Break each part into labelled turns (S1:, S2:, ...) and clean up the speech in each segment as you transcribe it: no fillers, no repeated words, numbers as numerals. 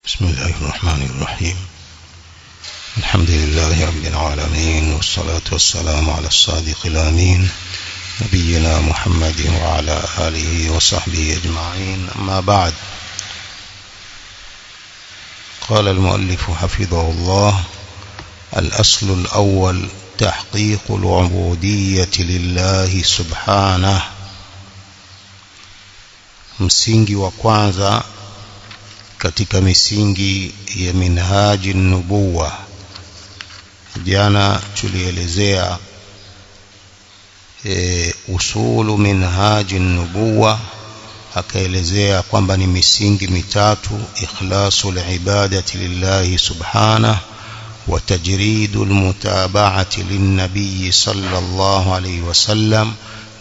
S1: بسم الله الرحمن الرحيم. الحمد لله رب العالمين، والصلاة والسلام على الصادق الأمين نبينا محمد وعلى آله وصحبه أجمعين. أما بعد، قال المؤلف حفظه الله: الأصل الأول تحقيق العبودية لله سبحانه. msingi wa kwanza katika misingi ya minhaji nubuwa. Jana tulielezea usulu minhaji nubuwa, akaelezea kwamba ni misingi mitatu: ikhlasul ibadati lillahi subhanahu wa tajridul mutaba'ati linnabiy sallallahu alayhi wasallam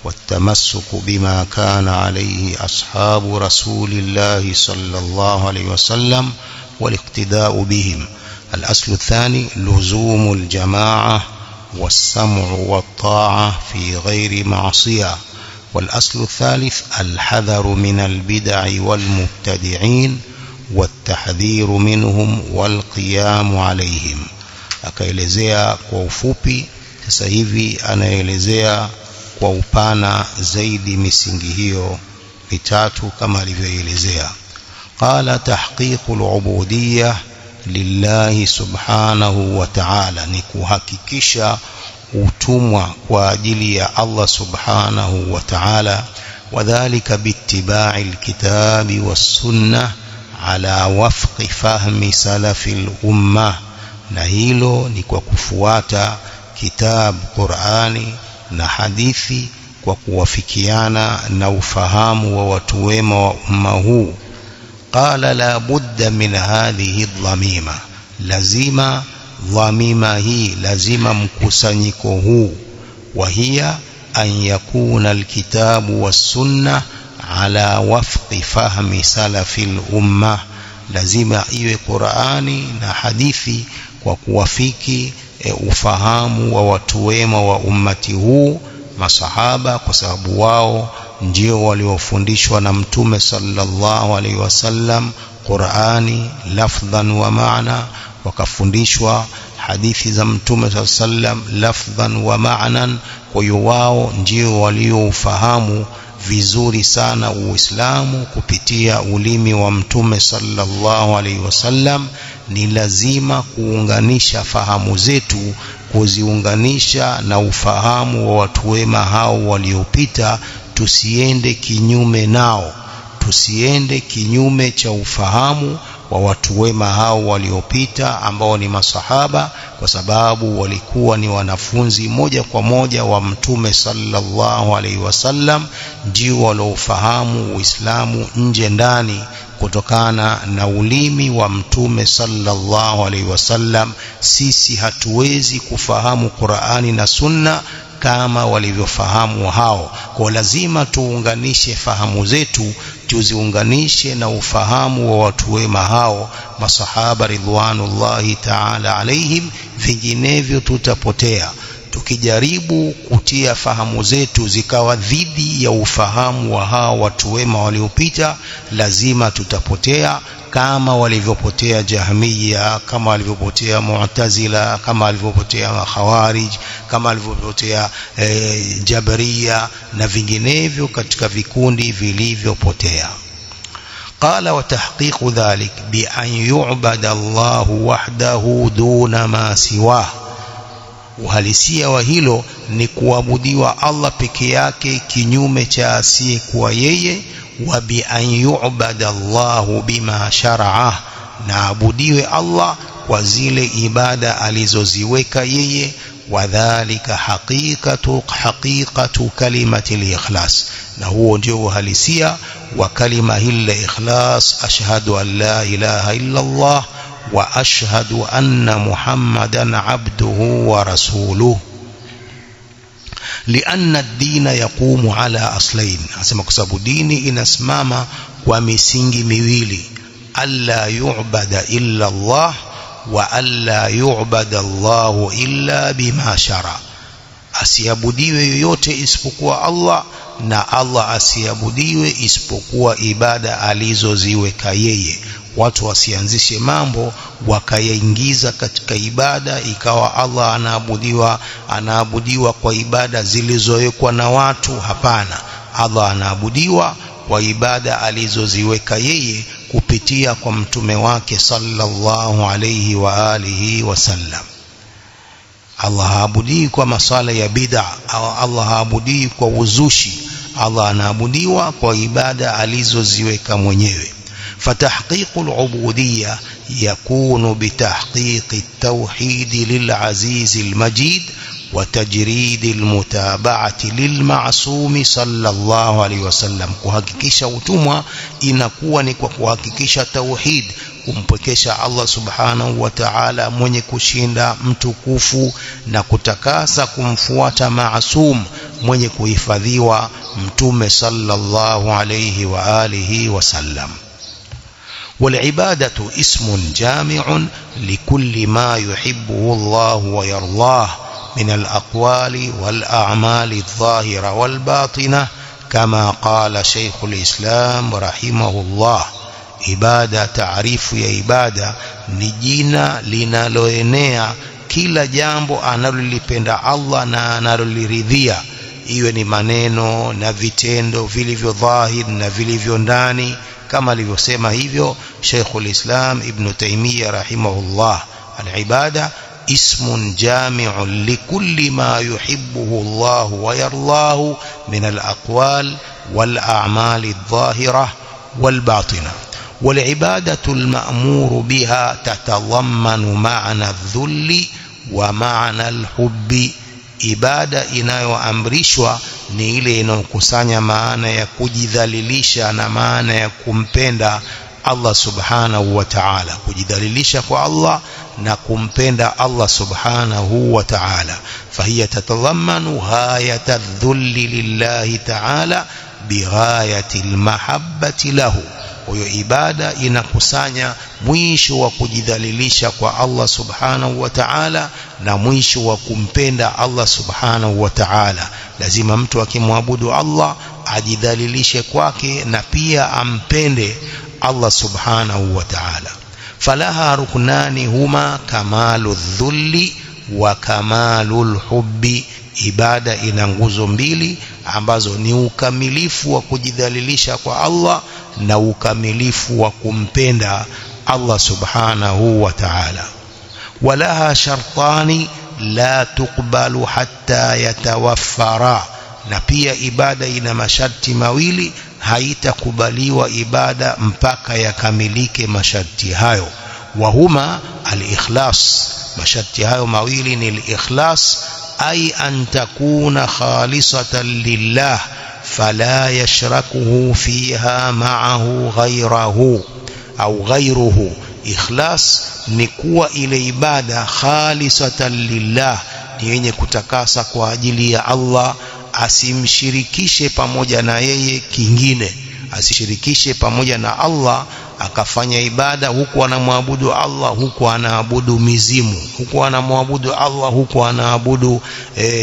S1: والتمسك بما كان عليه أصحاب رسول الله صلى الله عليه وسلم والاقتداء بهم. الأصل الثاني لزوم الجماعة والسمع والطاعة في غير معصية. والأصل الثالث الحذر من البدع والمبتدعين والتحذير منهم والقيام عليهم. akaelezea kwa ufupi. Sasa hivi anaelezea kwa upana zaidi misingi hiyo mitatu kama alivyoelezea. Qala tahqiqul ubudiyyah lillahi subhanahu wa ta'ala, ni kuhakikisha utumwa kwa ajili ya Allah subhanahu wa ta'ala. Wadhālika biittiba'i alkitabi was-sunnah ala wafqi fahmi salafil ummah, na hilo ni kwa kufuata kitabu Qur'ani na hadithi kwa kuwafikiana na ufahamu wa watu wema wa umma huu. Qala la budda min hadhihi dhamima, lazima dhamima hii, lazima mkusanyiko huu. Wa hiya an yakuna alkitabu was-sunnah ala wafqi fahmi salafil umma, lazima iwe Qur'ani na hadithi kwa kuwafiki ufahamu wa watu wema wa ummati huu, masahaba, kwa sababu wao ndio waliofundishwa na Mtume sallallahu alaihi wasallam Qur'ani lafdhan wa maana, wakafundishwa hadithi za Mtume sallallahu alaihi wasallam lafdhan wa maanan. Kwa hiyo wao ndio walioufahamu vizuri sana Uislamu kupitia ulimi wa Mtume sallallahu alaihi wasallam. Ni lazima kuunganisha fahamu zetu, kuziunganisha na ufahamu wa watu wema hao waliopita. Tusiende kinyume nao, tusiende kinyume cha ufahamu wa watu wema hao waliopita ambao ni masahaba, kwa sababu walikuwa ni wanafunzi moja kwa moja wa Mtume sallallahu alaihi wasallam, ndio waliofahamu Uislamu nje ndani kutokana na ulimi wa Mtume sallallahu alaihi wasallam. Sisi hatuwezi kufahamu Qur'ani na Sunna kama walivyofahamu hao. Kwa lazima tuunganishe fahamu zetu, tuziunganishe na ufahamu wa watu wema hao masahaba ridwanullahi ta'ala alaihim, vinginevyo tutapotea. Tukijaribu kutia fahamu zetu zikawa dhidi ya ufahamu wa hao watu wema waliopita, lazima tutapotea, kama walivyopotea Jahmiya, kama walivyopotea Mu'tazila, kama walivyopotea Khawarij, kama walivyopotea Jabariya na vinginevyo katika vikundi vilivyopotea. Qala wa tahqiqu dhalik bi an yu'bada Allahu wahdahu duna ma siwah, uhalisia wa hilo ni kuabudiwa Allah peke yake kinyume cha asiyekuwa yeye. Wa bi an yu'bada Allahu bima shar'a, na abudiwe Allah kwa zile ibada alizoziweka yeye. Wadhālika haqiqatu kalimati al-ikhlas, na huo ndio uhalisia wa kalima hili ikhlas. Ashhadu an la ilaha illa Allah wa ashhadu anna Muhammadan abduhu wa rasuluhu. Lianna ad-dina yaqumu ala aslain, asema kwa sababu dini inasimama kwa misingi miwili: alla yu'bada illa Allah wa alla yu'bada Allahu illa bima shara, asiabudiwe yoyote isipokuwa Allah na Allah asiabudiwe isipokuwa ibada alizoziweka yeye. watu wasianzishe mambo wakayaingiza katika ibada ikawa Allah anaabudiwa kwa ibada zilizowekwa na watu. Hapana, Allah anaabudiwa kwa ibada alizoziweka yeye kupitia kwa mtume wake sallallahu alayhi wa alihi wasallam. Allah haabudii kwa masala ya bid'a au Allah haabudii kwa uzushi. Allah anaabudiwa kwa ibada alizoziweka mwenyewe. Fatahqiqul ubudiyya yakunu bitahqiqi at-tauhid lil'aziz al-majid wa tajrid al-mutaba'ati lilma'sum sallallahu alayhi wasallam. Kuhakikisha utumwa inakuwa ni kwa kuhakikisha tauhid, kumpwekesha Allah subhanahu wa ta'ala mwenye kushinda, mtukufu, na kutakasa kumfuata maasum mwenye kuhifadhiwa mtume sallallahu alayhi wa alihi wasallam. والعبادة اسم جامع لكل ما يحبه الله ويرضاه من الأقوال والأعمال الظاهرة والباطنة كما قال شيخ الإسلام رحمه الله. Ibada, taarifu ya ibada ni jina linaloenea kila jambo analolipenda Allah na analoliridhia, iwe ni maneno na vitendo vilivyo dhahir na vilivyo ndani, kama alivyosema hivyo Sheikhul Islam Ibn Taymiyyah rahimahullah. Al-ibada ismun jami'un likulli ma yuhibbuhu Allah wa yardahu min al-aqwal wal a'mal adh-dhahirah wal batinah. والعبادة المأمور بها تتضمن معنى الذل ومعنى الحب. Ibada inayoamrishwa ni ile inayokusanya maana ya kujidhalilisha na maana ya kumpenda Allah subhanahu wa ta'ala, kujidhalilisha kwa Allah na kumpenda Allah subhanahu wa ta'ala. Fahiya tatadhammanu ghayata adh-dhulli lillahi ta'ala bighayati al-mahabbati lahu. Huyo ibada inakusanya mwisho wa kujidhalilisha kwa Allah subhanahu wa ta'ala na mwisho wa kumpenda Allah subhanahu wa ta'ala. Lazima mtu akimwabudu Allah ajidhalilishe kwake na pia ampende Allah subhanahu wa ta'ala. Falaha ruknani huma kamalu dhulli wa kamalul hubbi. Ibada ina nguzo mbili ambazo ni ukamilifu wa kujidhalilisha kwa Allah na ukamilifu wa kumpenda Allah subhanahu wa ta'ala. Walaha shartani la tuqbalu hatta yatawaffara. Na pia ibada ina masharti mawili, haitakubaliwa ibada mpaka yakamilike masharti hayo. Wahuma al-ikhlas. Masharti hayo mawili ni al-ikhlas, ay an takuna khalisatan lillah fala yashrakuhu fiha ma'ahu ghayruhu au ghayruhu. Ikhlas ni kuwa ile ibada khalisatan lillah, ni yenye kutakasa kwa ajili ya Allah, asimshirikishe pamoja na yeye kingine, asishirikishe pamoja na Allah akafanya ibada huku anamwabudu Allah, huku anaabudu mizimu, huku anamwabudu Allah, huku anaabudu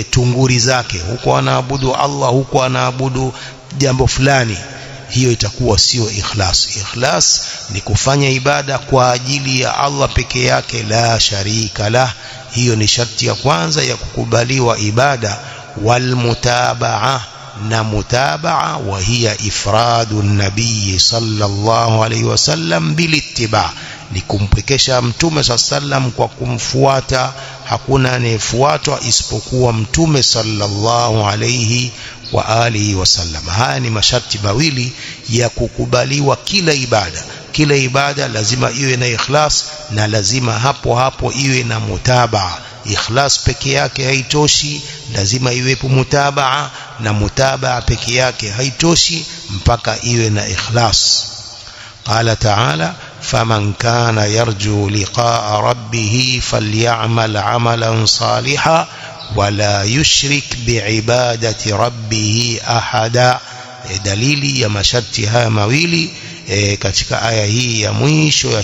S1: tunguri zake, huku anaabudu Allah, huku anaabudu jambo fulani. Hiyo itakuwa sio ikhlas. Ikhlas ni kufanya ibada kwa ajili ya Allah peke yake, la sharika lah. Hiyo ni sharti ya kwanza ya kukubaliwa ibada. Wal mutabaa, na mutabaa, wa hiya ifradu nabii sallallahu alayhi wasallam bil ittiba, ni kumpekesha mtume sallam kwa kumfuata. Hakuna anayefuatwa isipokuwa mtume sallallahu alayhi wa alihi wasallam. Haya ni masharti mawili ya kukubaliwa kila ibada. Kila ibada lazima iwe na ikhlas na lazima hapo hapo iwe na mutabaa. Ikhlas peke yake haitoshi, lazima iwepo mutabaa, na mutabaa peke yake haitoshi mpaka iwe na ikhlas. Qala ta'ala: faman kana yarju liqa'a rabbih falyamal 'amalan salihan wala yushrik bi'ibadati rabbih ahada. Dalili ya masharti haya mawili katika aya hii ya mwisho ya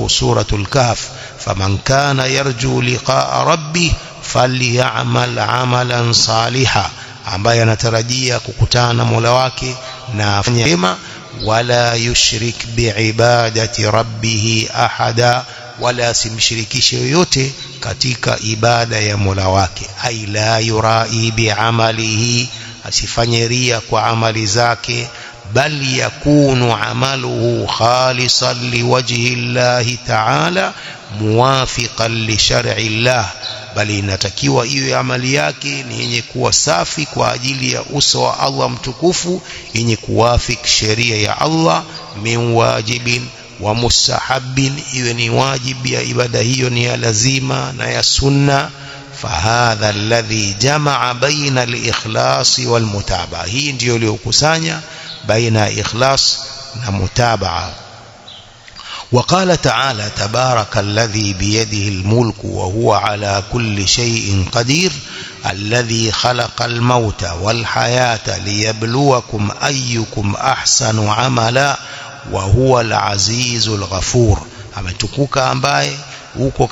S1: suratul Kahf: faman kana yarju liqa'a rabbih falyamal 'amalan salihan, ambaye anatarajia kukutana na Mola wake na afanye mema, wala yushrik biibadati rabbih ahada, wala simshirikishe yoyote katika ibada ya Mola wake. Ai la yurai biamalihi, asifanye ria kwa amali zake, bal yakunu amaluhu khalisan liwajhi llahi ta'ala muwafiqan li shar'i llah, bali inatakiwa iwe amali yake ni yenye kuwa safi kwa ajili ya uso wa Allah mtukufu, yenye kuwafik sheria ya Allah, min wajibin wa mustahabin, iwe ni wajibu ya ibada hiyo ni ya lazima na ya sunna. Fahadha alladhi jamaa baina al-ikhlas wal mutabaa, hii ndio iliyokusanya baina ikhlas na mutabaa. وقال تعالى تبارك الذي بيده الملك وهو على كل شيء قدير الذي خلق الموت والحياة ليبلوكم أيكم أحسن عملا وهو العزيز الغفور. ametukuka ambaye uko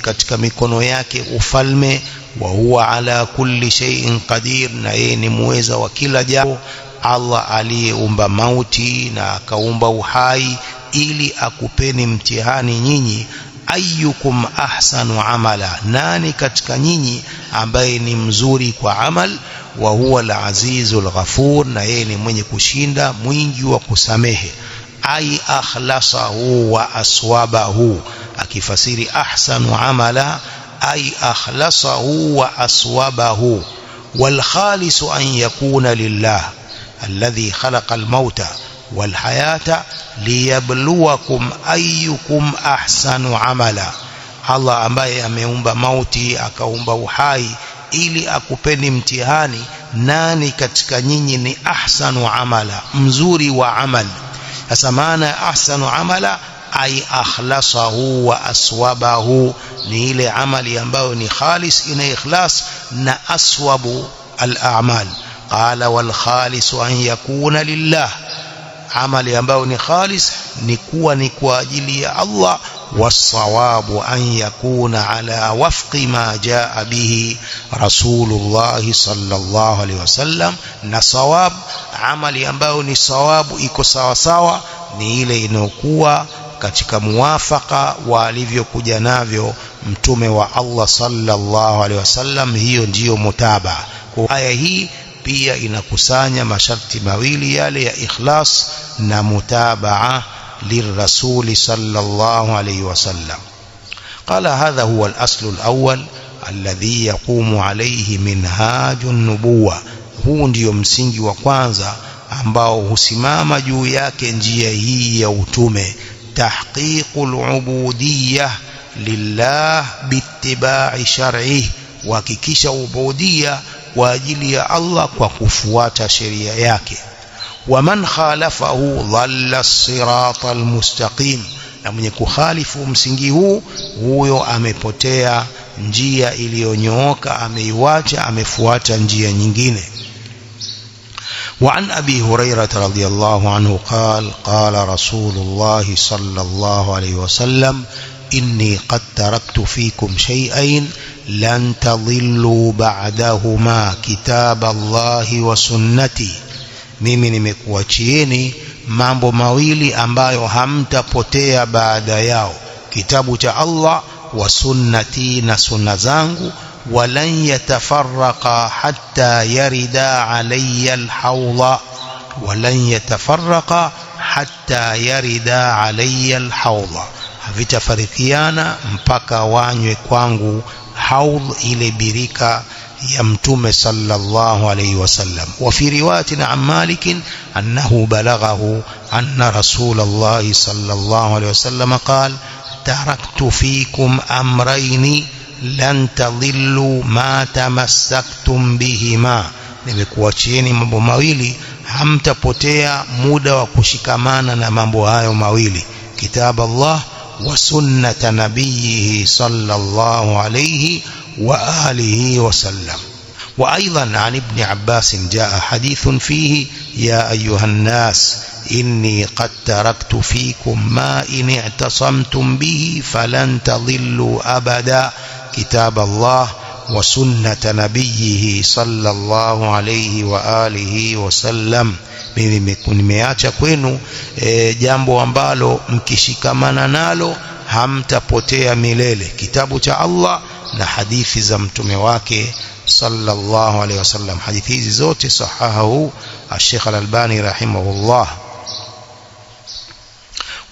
S1: katika mikono yake ufalme, wa huwa ala kulli shay'in qadir, na yeye ni muweza wa kila jambo. Allah aliyeumba mauti na akaumba uhai ili akupeni mtihani nyinyi, ayyukum ahsanu amala, nani katika nyinyi ambaye ni mzuri kwa amal. Wa huwa al-azizul ghafur, na yeye ni mwenye kushinda mwingi wa kusamehe. Ai akhlasahu wa aswabahu, akifasiri ahsanu amala ai akhlasahu wa aswabahu. Wal khalisu an yakuna lillah alladhi khalaqa al-mauta wal hayata liyabluwakum ayyukum ahsanu amala, Allah ambaye ameumba mauti akaumba uhai ili akupeni mtihani nani katika nyinyi ni ahsanu amala, mzuri wa amal. Sasa maana ahsanu amala ay akhlasahu wa aswabahu, ni ile amali ambayo ni khalis, ina ikhlas na aswabu al-a'mal. Qala wal khalisu an yakuna lillah, amali ambayo ni khalis ni kuwa ni kwa ajili ya Allah. Wasawabu an yakuna ala wafqi ma jaa bihi Rasulullah sallallahu alaihi wasallam, na sawab, amali ambayo ni sawabu iko sawa sawa ni ile inokuwa katika muwafaka wa alivyokuja navyo mtume wa Allah sallallahu alaihi wasallam. Hiyo ndiyo mutaba. Kwa aya hii pia inakusanya masharti mawili yale ya ikhlas na mutabaa lirrasuli sallallahu alayhi wasallam. Qala hadha huwa al-aslu al-awwal alladhi yaqumu alayhi minhajun nubuwa, huu ndio msingi wa kwanza ambao husimama juu yake njia hii ya utume. Tahqiqul ubudiyyah lillah biittiba'i shar'ihi, kuhakikisha ubudia kwa ajili ya Allah kwa kufuata sheria yake. Waman khalafahu dhalla as-sirata al-mustaqim, na mwenye kukhalifu msingi huu, huyo amepotea njia iliyonyooka, ameiacha, amefuata njia nyingine. وعن أبي هريرة رضي الله عنه قال قال رسول الله صلى الله عليه وسلم إني قد تركت فيكم شيئين لن تضلوا بعدهما كتاب الله وسنتي, mimi nimekuachieni mambo mawili ambayo hamtapotea baada yao, kitabu cha Allah wa sunnati, na sunna zangu. Walan yatafarraqa hatta yarida alayya alhawla, walan yatafarraqa hatta yarida alayya alhawla, havitafarikiana mpaka wanywe kwangu haudh, ile birika ya mtume sallallahu alayhi wasallam. Wa fi riwayatin an Malik annahu balaghahu anna Rasulullah sallallahu alayhi wasallam qala taraktu fikum amrayni lan tadhillu ma tamassaktum bihima, nimekuachieni mambo mawili hamtapotea muda wa kushikamana na mambo hayo mawili, kitab Allah wa sunnata nabiyhi sallallahu alayhi وآله وسلم. وأيضا عن ابن عباس جاء حديث فيه يا أيها الناس إني قد تركت فيكم ما إن اعتصمتم به فلن تضلوا أبدا كتاب الله وسنة نبيه صلى الله عليه وآله وسلم. mimi nimeacha kwenu jambo ambalo mkishikamana nalo hamtapotea milele, kitabu cha Allah na hadithi za mtume wake sallallahu alayhi wasallam. hadithi hizi zote sahahahu Sheikh Al-Albani rahimahullah.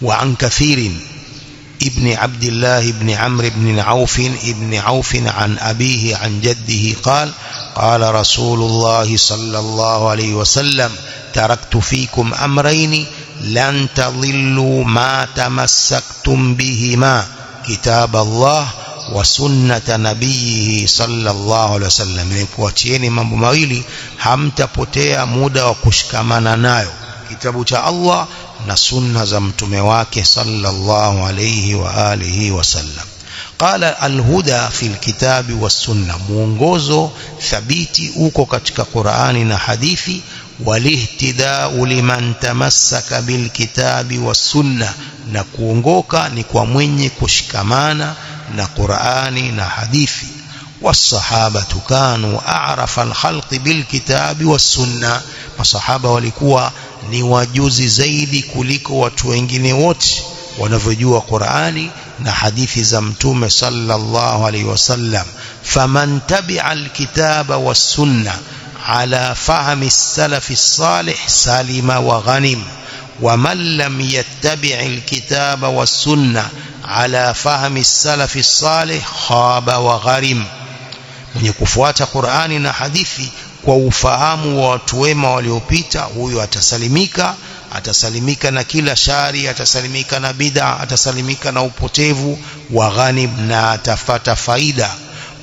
S1: wa an kathirin ابن عبد الله بن عمرو بن عوف عن أبيه عن جده قال قال رسول الله صلى الله عليه وسلم تركت فيكم أمرين لن تضلوا ما تمسكتم بهما كتاب الله وسنة نبيه صلى الله عليه وسلم. nikuachieni mambo mawili hamtapotea muda wa kushikamana nayo, kitabu cha Allah na sunna za mtume wake sallallahu alayhi wa alihi wasallam. qala alhuda fi alkitabi was-sunna, muongozo thabiti uko katika Qur'ani na hadithi. walihtidau liman tamassaka bilkitabi was-sunna, na kuongoka ni kwa mwenye kushikamana na Qur'ani na hadithi. والصحابة كانوا أعرف الخلق بالكتاب والسنة, masahaba walikuwa ni wajuzi zaidi kuliko watu wengine wote wanavyojua Qur'ani na hadithi za mtume sallallahu alaihi wasallam. faman tabi'a alkitaba was-sunna ala fahmi as-salaf as-salih salima wa ghanim, wa man lam yattabi' alkitaba was-sunna ala fahmi as-salaf as-salih khaba wa gharim. mwenye kufuata Qur'ani na hadithi kwa ufahamu wa watu wema waliopita, huyo atasalimika na kila shari, atasalimika na bid'a, atasalimika na upotevu wa ghanim, na atapata faida.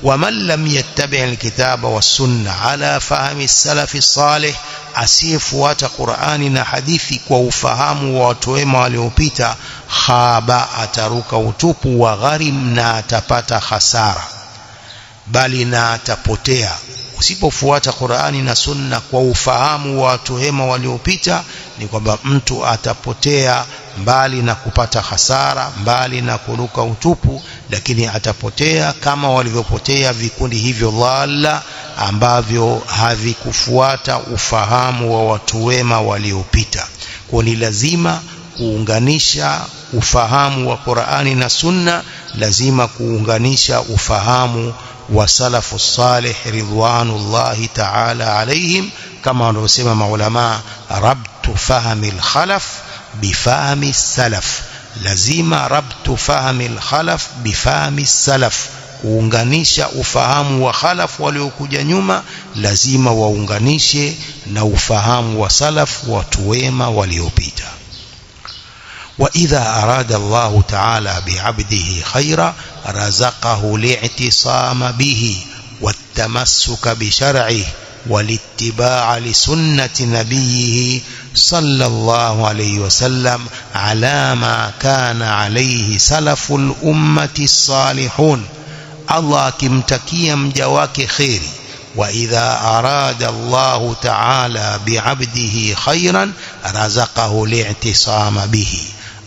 S1: wa man lam yattabi' alkitaba was-sunna ala fahmi as-salaf as-salih, asiyefuata Qur'ani na hadithi kwa ufahamu wa watu wema waliopita, khaba, ataruka utupu, wa gharim, na atapata hasara, bali na atapotea. Usipofuata Qur'ani na sunna kwa ufahamu wa watu wema waliopita, ni kwamba mtu atapotea, mbali na kupata hasara, mbali na kuruka utupu, lakini atapotea kama walivyopotea vikundi hivyo dhalla ambavyo havikufuata ufahamu wa watu wema waliopita. Kwa ni lazima kuunganisha ufahamu wa Qur'ani na sunna, lazima kuunganisha ufahamu wa salafu salih ridwanullahi ta'ala alayhim, kama wanavyosema maulama, rabtu fahmi al-khalaf bifahmi as-salaf. lazima rabtu fahmi al-khalaf bifahmi as-salaf, kuunganisha ufahamu wa khalaf waliokuja nyuma, lazima waunganishe na ufahamu wa salaf, watu wema waliopita. وإذا أراد الله تعالى بعبده خيرا رزقه الاعتصام به والتمسك بشرعه والاتباع لسنة نبيه صلى الله عليه وسلم على ما كان عليه سلف الأمة الصالحون. الله kimtakia mja wake khairi. وإذا أراد الله تعالى بعبده خيرا رزقه الاعتصام به.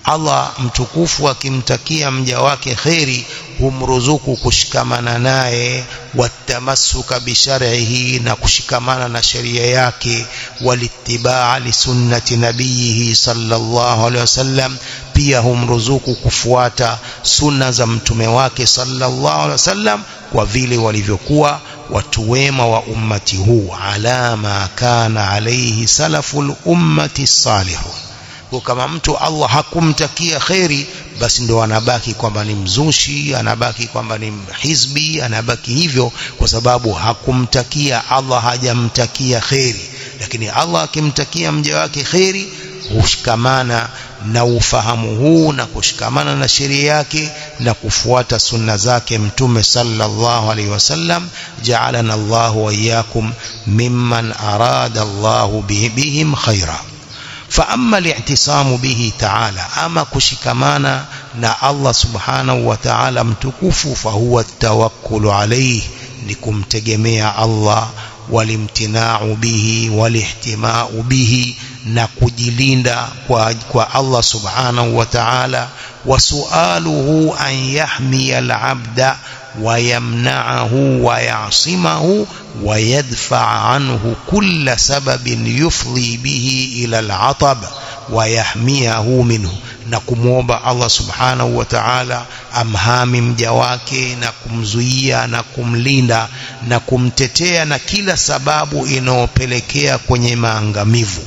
S1: Allah mtukufu akimtakia mja wake khairi humruzuku kushikamana naye, watamassuka bishar'ihi, na kushikamana na sheria yake, walitibaa li sunnati nabiyihi sallallahu alaihi wasallam, pia humruzuku kufuata sunna za mtume wake sallallahu alaihi wasallam kwa vile walivyokuwa watu wema wa ummati huu, alama kana alayhi salaful ummati salihun. Kwa kama mtu Allah hakumtakia khairi, basi ndo anabaki kwamba ni mzushi, anabaki kwamba ni hizbi, anabaki hivyo kwa sababu hakumtakia, Allah hajamtakia khairi. Lakini Allah akimtakia mja wake khairi, hushikamana na ufahamu huu na kushikamana na sheria yake na kufuata sunna zake mtume sallallahu alaihi wasallam. Ja'alana Allahu wa iyyakum mimman arada Allahu bihim khaira. فأما الاعتصام به تعالى، أما كشكمانا نا الله سبحانه وتعالى متكف، فهو التوكل عليه، لكم تجميع الله، والامتناع به والاحتماء به، نكجلين kwa Allah subhanahu wa ta'ala, وسؤاله أن يحمي العبد ويمنعه ويعصمه ويدفع عنه كل سبب يفضي به إلى العطب ويحميه منه. Na kumuomba Allah subhanahu wa ta'ala amhami mja wake na kumzuia na kumlinda na kumtetea na kila sababu inayopelekea kwenye maangamivu.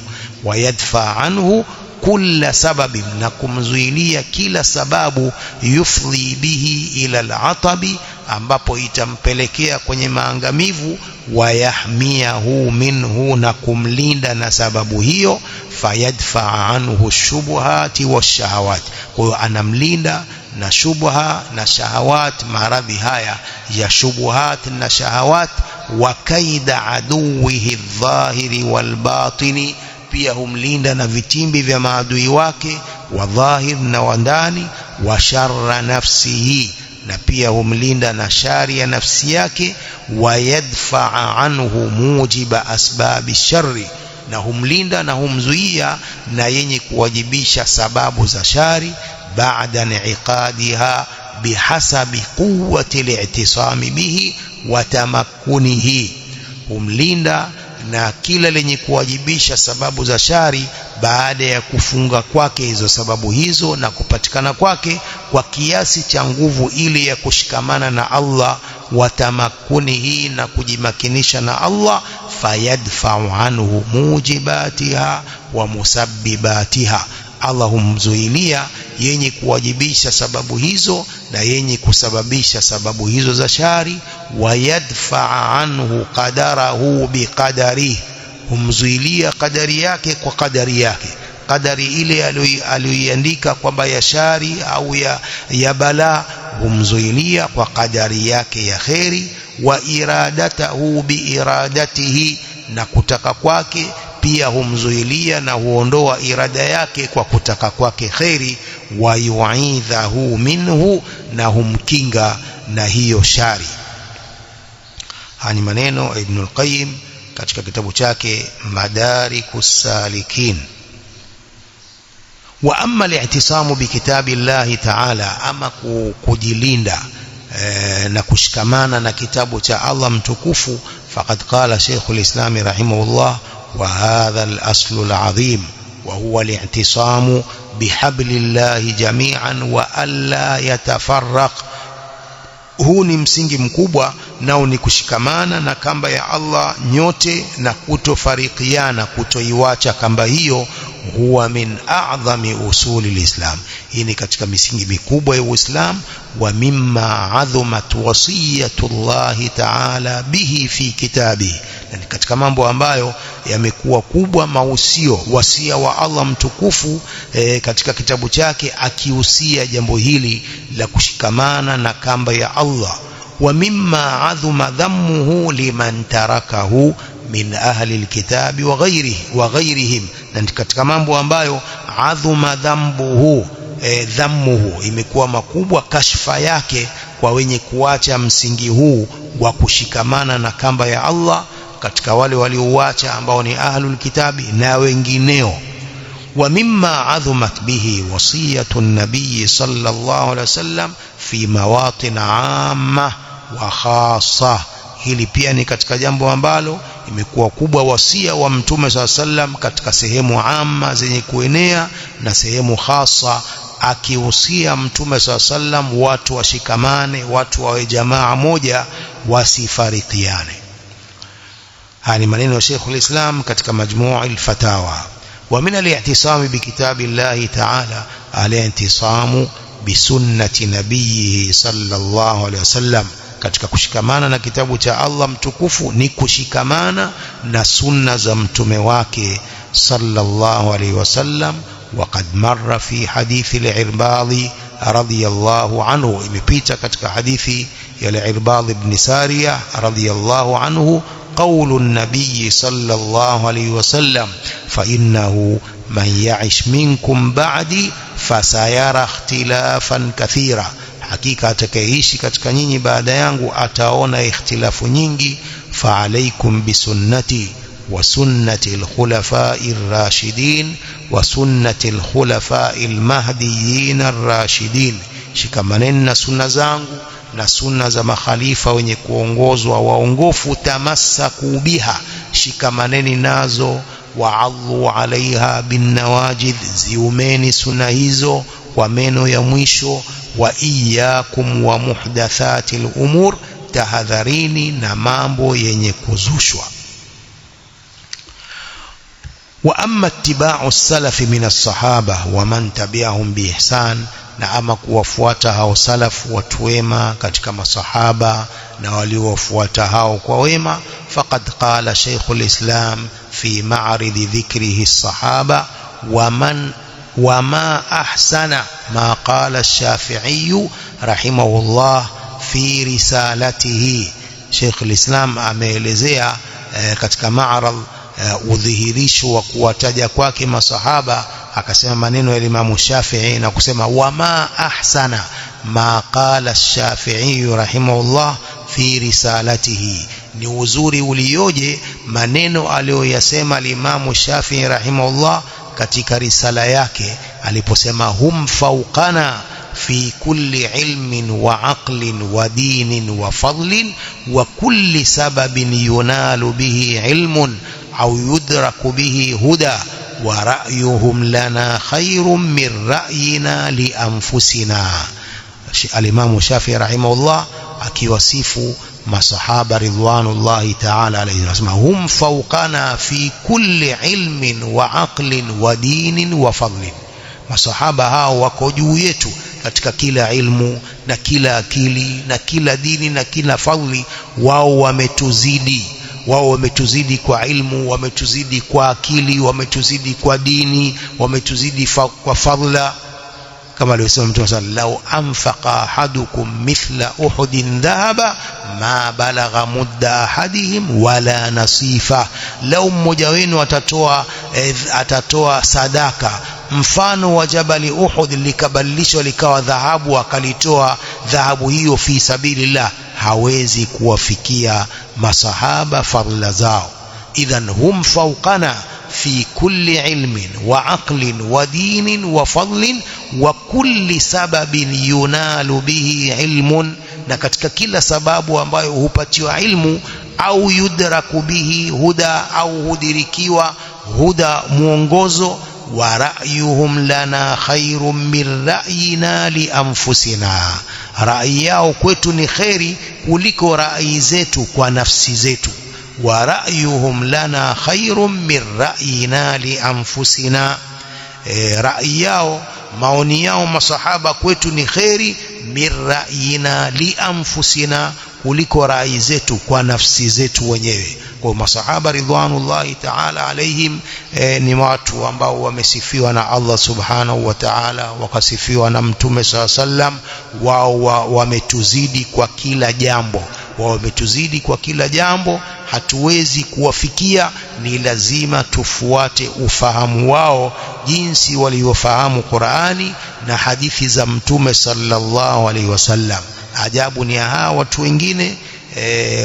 S1: Wayadfa anhu kulla sababi, na kumzuilia kila sababu yufdhi bihi ila al-atabi, ambapo itampelekea kwenye maangamivu. Wayahmiyahu minhu, na kumlinda na sababu hiyo. Fayadfa anhu shubuhati washahawat, kwa hiyo anamlinda na shubha na shahawat, maradhi haya ya shubuhat na shahawat. Wa kaida aduwihi dhahiri wal batini, pia humlinda na vitimbi vya maadui wake wa dhahir na wa ndani. Wa sharra nafsihi, na pia humlinda na shari ya nafsi yake. Wa yadfa anhu mujiba asbabi sharri, na humlinda na humzuia na yenye kuwajibisha sababu za shari. Baada niqadiha bihasabi quwwati li'tisami bihi wa tamakkunihi, humlinda na kila lenye kuwajibisha sababu za shari baada ya kufunga kwake hizo sababu hizo na kupatikana kwake kwa kiasi cha nguvu ile ya kushikamana na Allah. Watamakunihi, na kujimakinisha na Allah. Fayadfa'u anhu mujibatiha wa musabbibatiha, Allah humzuilia yenye kuwajibisha sababu hizo na yenye kusababisha sababu hizo za shari. Wayadfa anhu qadarahu biqadarihi, humzuilia kadari yake kwa kadari yake. Kadari ile aliyoiandika kwamba ya shari au ya balaa, humzuilia kwa kadari yake ya kheri. Wa iradatahu biiradatihi, na kutaka kwake pia humzuilia na huondoa irada yake kwa kutaka kwake kheri. Wa yu'idhahu minhu, na humkinga na hiyo shari. Hani maneno Ibn al-Qayyim katika kitabu chake Madarikus Salikin. Wa amma al-i'tisamu bi kitabillahi ta'ala, ama kujilinda na kushikamana na kitabu cha Allah mtukufu. Faqad qala Sheikhul Islam rahimahullah: wa hadha al-aslu al-azim wa huwa al-i'tisamu bihablillahi jami'an wa alla yatafarraq. Huu ni msingi mkubwa, nao ni kushikamana na kamba ya Allah nyote na kutofarikiana, kutoiwacha kamba hiyo. Huwa min a'dhami usuli al-Islam, hii ni katika misingi mikubwa ya Uislamu. Wa mimma adhumat wasiyatullahi ta'ala bihi fi kitabihi, na katika mambo ambayo yamekuwa kubwa mausio, wasia wa Allah mtukufu katika kitabu chake, akihusia jambo hili la kushikamana na kamba ya Allah. Wa mimma adhuma dhammuhu liman tarakahu min ahli alkitabi wa ghayrihim, na katika mambo ambayo adhuma dhammuhu, imekuwa makubwa kashfa yake kwa wenye kuacha msingi huu wa kushikamana na kamba ya Allah, katika wale waliouacha ambao ni ahlul kitabi na wengineo. Wa mimma adhumat bihi wasiyatu an-nabiy sallallahu alaihi wasallam fi mawatin amma wa khassa, hili pia ni katika jambo ambalo imekuwa kubwa wasia wa Mtume sallallahu alaihi wasallam katika sehemu amma zenye kuenea na sehemu khassa, akihusia Mtume sallallahu alaihi wasallam watu washikamane, watu wawe jamaa moja, wasifarikiane. Haya ni maneno ya Sheikhul Islam katika Majmu' al-Fatawa. Wa min al-i'tisami bi kitabillahi ta'ala al-i'tisamu bi sunnati nabiyhi sallallahu alaihi wasallam, katika kushikamana na kitabu cha Allah mtukufu ni kushikamana na sunna za mtume wake sallallahu alaihi wasallam. وقد مر في حديث العرباض رضي الله عنه, imepita katika hadithi ya al-Irbad ibn Sariyah radiyallahu anhu, قول النبي صلى الله عليه وسلم: فإنه من يعش منكم بعدي فسيرى اختلافا كثيرا, hakika atakayeishi katika nyinyi baada yangu ataona ikhtilafu nyingi. فعليكم بسنتي وسنة الخلفاء الراشدين وسنة الخلفاء المهديين الراشدين. shikamaneni na sunna zangu na sunna za makhalifa wenye kuongozwa waongofu. tamassaku biha, shikamaneni nazo. wa'adhu 'alayha bin nawajid, ziumeni sunna hizo kwa meno ya mwisho. wa iyyakum wa muhdathatil umur, tahadharini na mambo yenye kuzushwa. wa amma ittiba'u as-salaf min as-sahaba wa man tabi'ahum bi ihsan, na ama kuwafuata hao salafu watu wema katika masahaba na waliowafuata hao kwa wema. faqad qala Shaykhul Islam fi ma'ridi dhikrihi as-sahaba wa ma ahsana ma qala ash-Shafi'i rahimahullah fi risalatihi. Shaykhul Islam ameelezea katika ma'rad udhihirisho wa kuwataja kwake masahaba, akasema maneno ya Imam Shafi'i na kusema wama ahsana ma qala ash-Shafi'i rahimahullah fi risalatihi, ni uzuri ulioje maneno aliyoyasema Imam Shafi'i rahimahullah katika risala yake aliposema hum fawqana fi kulli ilmin wa aqlin wa dinin wa fadlin wa kulli sababin yunalu bihi ilmun au yudraku bihi huda wa ra'yuhum lana khairun min ra'yina li anfusina. Al-Imam Shafi'i rahimahullah akiwasifu masahaba ridwanullahi ta'ala alayhi, anasema hum fawqana fi kulli ilmin wa aqlin wa dinin wa fadlin. Masahaba hao wako juu yetu katika kila ilmu na kila akili na kila dini na kila fadli. Wao wametuzidi kwa ilmu, wametuzidi kwa akili, wametuzidi kwa dini, wametuzidi kwa fadla. kama alivyosema Mtume sallallahu alayhi wasallam, anfaqa ahadukum mithla uhudin dhahaba ma balagha mudda ahadihim wala nasifa. Lau mmoja wenu atatoa sadaka mfano wa jabali Uhud likabadilishwa likawa dhahabu, akalitoa dhahabu hiyo fi sabilillah, hawezi kuwafikia masahaba fadhila zao. idhan hum fawqana fi kulli ilmin wa aqlin wa dinin wa fadlin wa kulli sababin yunalu bihi ilmun, na katika kila sababu ambayo hupatiwa ilmu, au yudraku bihi huda, au hudirikiwa huda, muongozo. wa ra'yuhum lana khairun min ra'yina li anfusina, rai yao kwetu ni khairi kuliko rai zetu kwa nafsi zetu. wa ra'yuhum lana khairun min ra'yina li anfusina, rai yao, maoni yao masahaba kwetu ni khairi min ra'yina li anfusina, kuliko rai zetu kwa nafsi zetu wenyewe. Kwa masahaba ridwanullahi ta'ala alaihim ni watu ambao wamesifiwa na Allah subhanahu wa ta'ala, wakasifiwa na Mtume sallam. Wao wametuzidi kwa kila jambo, hatuwezi kuwafikia, ni lazima tufuate ufahamu wao, jinsi waliofahamu Qur'ani na hadithi za Mtume sallallahu alaihi wasallam. Ajabu ni hawa watu wengine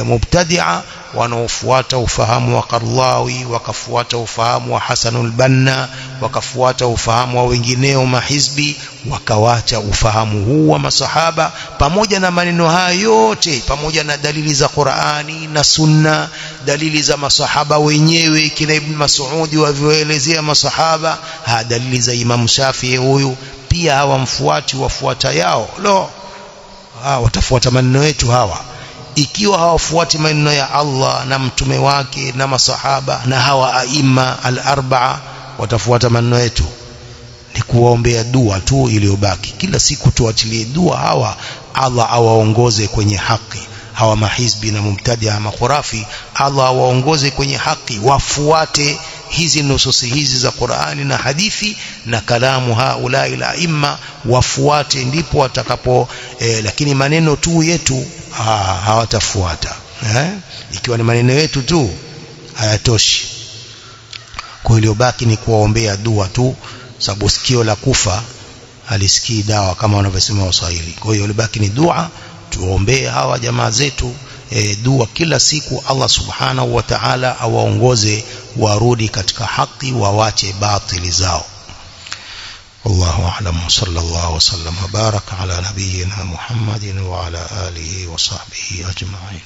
S1: mubtadi'a wanaofuata ufahamu wa Qardawi, wakafuata ufahamu wa Hasanul Banna, wakafuata ufahamu wa wengineo mahizbi, wakawacha ufahamu huu wa masahaba. Pamoja na maneno haya yote, pamoja na dalili za Qur'ani na Sunna, dalili za masahaba wenyewe kina Ibn Mas'ud walivyoelezea masahaba, dalili za Imam Shafi'i huyu pia hawamfuati, wafuata yao. Watafuata maneno yetu hawa. Ikiwa hawafuati maneno ya Allah na mtume wake na masahaba na hawa aima al-arba'a, watafuata maneno yetu. Ni kuwaombea dua tu iliyobaki. Kila siku tuatilie dua hawa, Allah awaongoze kwenye haki. Hawa mahizbi na mubtadia na khurafi, Allah awaongoze kwenye haki, wafuate hizi nususi hizi za Qur'ani na hadithi na kalamu haulai la imma, wafuate, ndipo watakapo lakini maneno tu yetu hawatafuata. Ikiwa ni maneno yetu tu hayatoshi. Kwa hiyo baki ni kuwaombea dua tu, sababu sikio la kufa halisikii dawa kama wanavyosema Waswahili. Kwa hiyo baki ni dua, tuombee hawa jamaa zetu dua kila siku, Allah subhanahu wa ta'ala awaongoze warudi katika haki, wawache batili zao. Wallahu a'lam. Sallallahu wasallam wa baraka ala nabiyyina Muhammadin wa ala alihi wa sahbihi ajma'in.